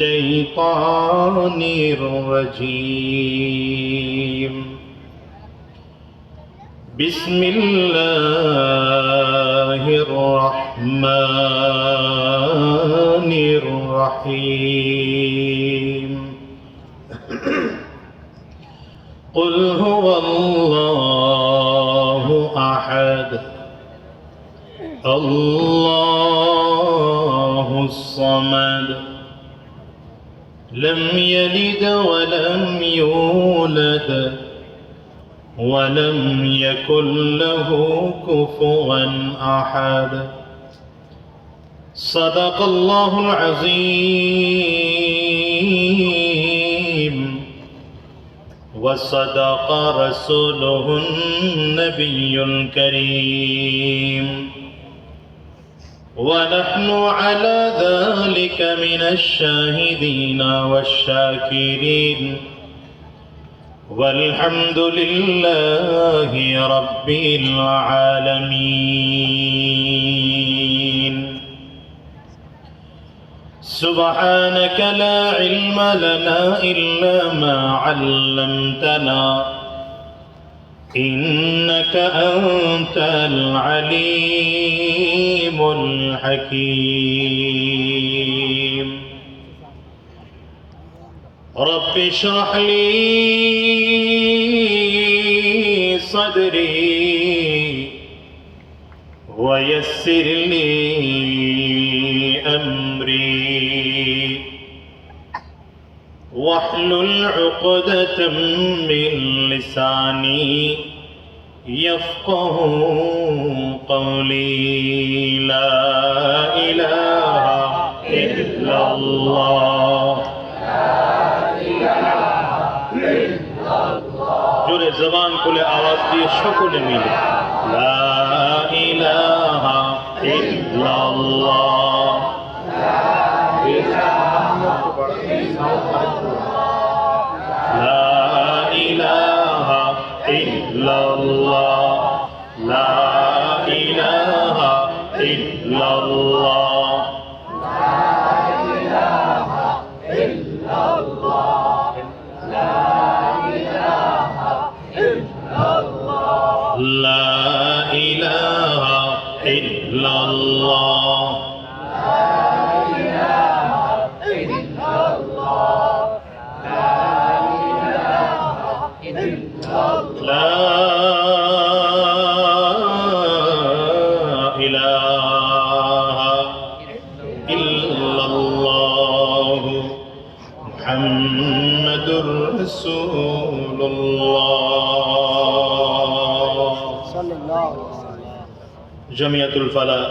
الشيطان الرجيم بسم الله الرحمن الرحيم قل هو الله أحد الله الصمد لم يلد ولم يولد ولم يكن له كفوا أحد صدق الله العظيم وصدق رسوله النبي الكريم ونحن على ذلك من الشاهدين والشاكرين والحمد لله رب العالمين سبحانك لا علم لنا إلا ما علمتنا إنك أنت العليم الحكيم رب اشرح لي صدري ويسر لي أمري واحلل عقدة من لساني يفقه قولي لا إله إلا الله জোরে জবান খুলে আওয়াজ দিয়ে সকলে মিলে লা ইলাহা ইল্লাল্লাহ লা ইলাহা ইল্লাল্লাহ লা ইলাহা ইল্লাল্লাহ لا إله إلا الله لا إله إلا الله محمد رسول الله জামিয়াতুল ফালাহ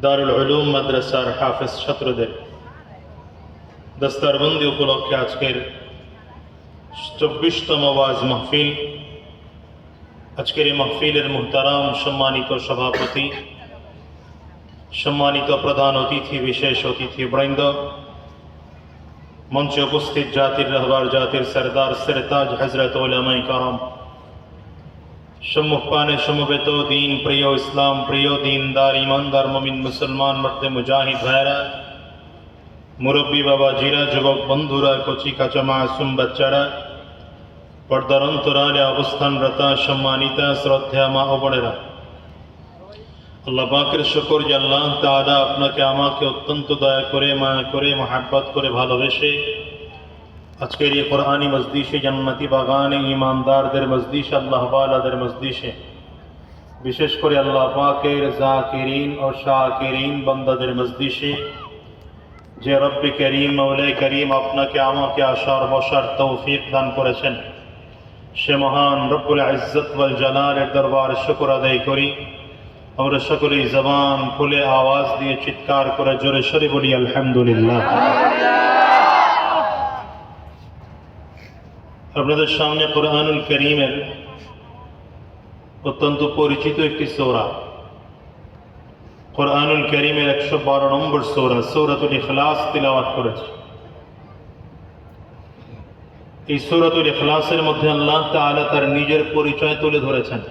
দারুল উলুম মাদ্রাসার হাফেজ ছাত্রদের দস্তারবন্দি উপলক্ষে আজকের 24তম ওয়াজ মাহফিল। আজকের এই মাহফিলের মুহতারাম সম্মানিত সভাপতি, সম্মানিত প্রধান অতিথি, বিশেষ অতিথি বৃন্দ, মঞ্চে উপস্থিত জাতির রহবার, জাতির সরদার সিরতাজ হযরত উলামায়ে کرام, সম্মুখপানে সমবেত দিন প্রিয়, ইসলাম প্রিয়, দিনদার, ইমানদার মুমিন মুসলমান মর্দে মুজাহিদ ভাইরা, মুরব্বী বাবাজিরা, যুবক বন্ধুরা, কচি কাঁচা মাসুম বাচ্চারা, পর্দার অন্তরালে অবস্থানরত সম্মানিতা শ্রদ্ধা মা ও বোনেরা, আল্লাহ পাকের শুকর যে আল্লাহ তাআলা আপনাকে আমাকে অত্যন্ত দয়া করে, মায়া করে, মহাব্বত করে ভালোবেসে আজকের এই কোরআনী মজলিসে, জান্নাতি বাগানে, ইমানদারদের মজলিসে, আল্লাহ ওয়ালাদের মজলিসে, বিশেষ করে আল্লাহ পাকের জাকিরিন ও শাকিরিন বান্দাদের মজলিসে যে রব্বে করিম, মৌলা করিম আপনাকে আমাকে আসার বসার তৌফিক দান করেছেন, সে মহান রব্বুল ইজ্জত ওয়াল জালালের দরবারে শুকর আদায় করি। আমরা সকলেই জবান খুলে আওয়াজ দিয়ে চিৎকার করে জোরে সরে বলি আলহামদুলিল্লাহ। আপনাদের সামনে কোরআনুল করিমের অত্যন্ত পরিচিত একটি সূরা, কোরআনুল করিমের 112 নম্বর সূরা, সূরাতুল ইখলাস তিলাওয়াত করেছি। এই সূরাতুল ইখলাসের মধ্যে আল্লাহ তাআলা তার নিজের পরিচয় তুলে ধরেছেন।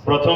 প্রথম